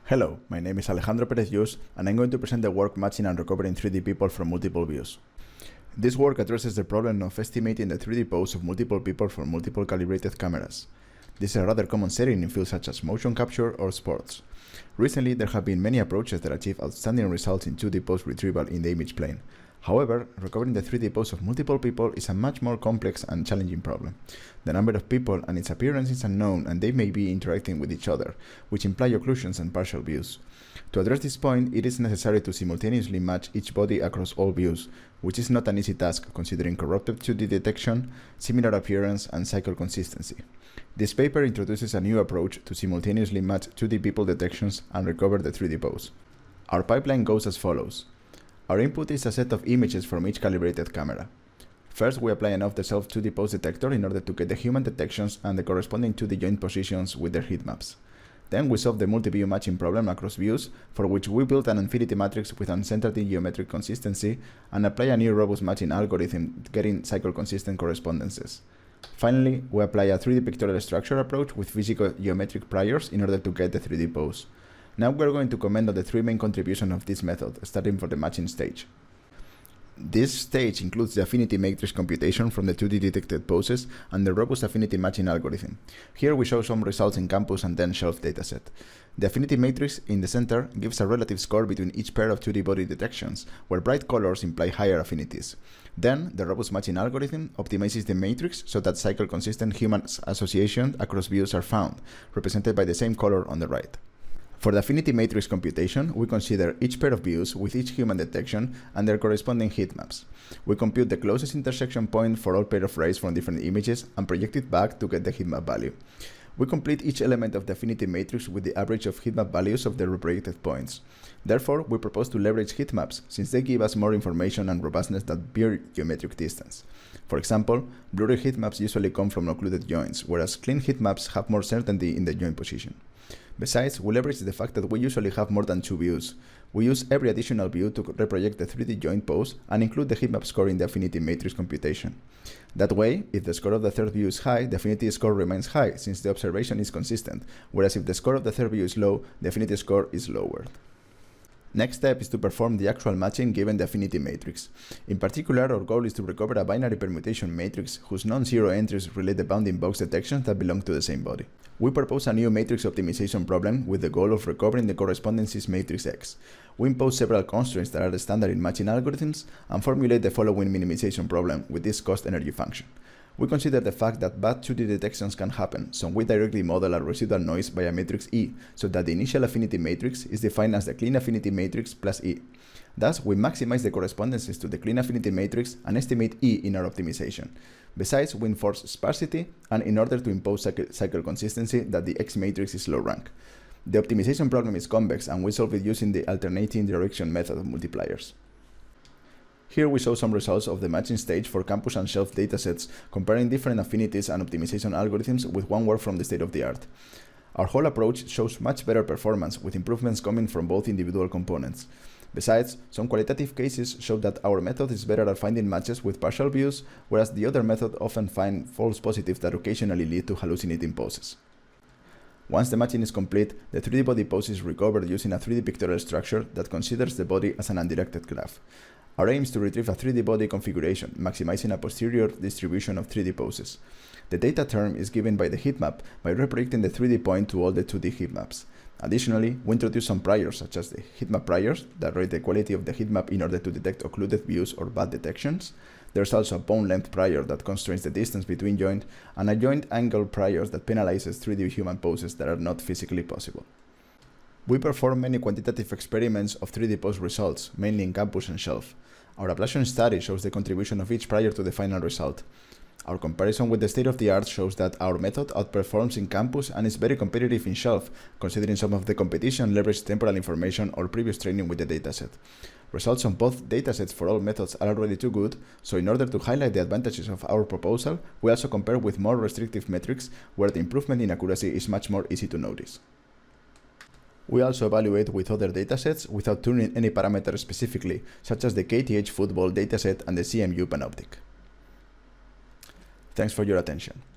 Hello, my name is Alejandro Perez Yus, and I'm going to present the work matching and recovering 3D people from multiple views. This work addresses the problem of estimating the 3D pose of multiple people from multiple calibrated cameras. This is a rather common setting in fields such as motion capture or sports. Recently, there have been many approaches that achieve outstanding results in 2D pose retrieval in the image plane. However, recovering the 3D pose of multiple people is a much more complex and challenging problem. The number of people and its appearance is unknown, and they may be interacting with each other, which imply occlusions and partial views. To address this point, it is necessary to simultaneously match each body across all views, which is not an easy task considering corrupted 2D detection, similar appearance, and cycle consistency. This paper introduces a new approach to simultaneously match 2D people detections and recover the 3D pose. Our pipeline goes as follows. Our input is a set of images from each calibrated camera. First, we apply an off-the-shelf 2D pose detector in order to get the human detections and the corresponding 2D joint positions with their heat maps. Then we solve the multi-view matching problem across views, for which we build an affinity matrix with uncentered geometric consistency and apply a new robust matching algorithm getting cycle-consistent correspondences. Finally, we apply a 3D pictorial structure approach with physico-geometric priors in order to get the 3D pose. Now we're going to comment on the three main contributions of this method, starting from the matching stage. This stage includes the affinity matrix computation from the 2D detected poses and the robust affinity matching algorithm. Here we show some results in campus and then shelf dataset. The affinity matrix in the center gives a relative score between each pair of 2D body detections, where bright colors imply higher affinities. Then, the robust matching algorithm optimizes the matrix so that cycle-consistent human associations across views are found, represented by the same color on the right. For the affinity matrix computation, we consider each pair of views with each human detection and their corresponding heat maps. We compute the closest intersection point for all pair of rays from different images and project it back to get the heat map value. We complete each element of the affinity matrix with the average of heat map values of the reprojected points. Therefore, we propose to leverage heat maps since they give us more information and robustness than pure geometric distance. For example, blurry heat maps usually come from occluded joints, whereas clean heat maps have more certainty in the joint position. Besides, we leverage the fact that we usually have more than two views. We use every additional view to reproject the 3D joint pose and include the heat map score in the affinity matrix computation. That way, if the score of the third view is high, the affinity score remains high since the observation is consistent, whereas if the score of the third view is low, the affinity score is lowered. Next step is to perform the actual matching given the affinity matrix. In particular, our goal is to recover a binary permutation matrix whose non-zero entries relate the bounding box detections that belong to the same body. We propose a new matrix optimization problem with the goal of recovering the correspondences matrix X. We impose several constraints that are the standard in matching algorithms and formulate the following minimization problem with this cost-energy function. We consider the fact that bad 2D detections can happen, so we directly model a residual noise by a matrix E, so that the initial affinity matrix is defined as the clean affinity matrix plus E. Thus, we maximize the correspondences to the clean affinity matrix and estimate E in our optimization. Besides, we enforce sparsity and in order to impose cycle consistency that the X matrix is low rank. The optimization problem is convex and we solve it using the alternating direction method of multipliers. Here we show some results of the matching stage for campus and shelf datasets, comparing different affinities and optimization algorithms with one work from the state-of-the-art. Our whole approach shows much better performance, with improvements coming from both individual components. Besides, some qualitative cases show that our method is better at finding matches with partial views, whereas the other method often finds false positives that occasionally lead to hallucinating poses. Once the matching is complete, the 3D body pose is recovered using a 3D pictorial structure that considers the body as an undirected graph. Our aim is to retrieve a 3D body configuration, maximizing a posterior distribution of 3D poses. The data term is given by the heat map by reprojecting the 3D point to all the 2D heat maps. Additionally, we introduce some priors, such as the heat map priors, that rate the quality of the heat map in order to detect occluded views or bad detections. There's also a bone length prior that constrains the distance between joint, and a joint angle prior that penalizes 3D human poses that are not physically possible. We perform many quantitative experiments of 3D pose results, mainly in campus and shelf. Our ablation study shows the contribution of each prior to the final result. Our comparison with the state-of-the-art shows that our method outperforms in campus and is very competitive in shelf, considering some of the competition leverage temporal information or previous training with the dataset. Results on both datasets for all methods are already too good, so in order to highlight the advantages of our proposal, we also compare with more restrictive metrics where the improvement in accuracy is much more easy to notice. We also evaluate with other datasets without tuning any parameter specifically, such as the KTH football dataset and the CMU panoptic. Thanks for your attention.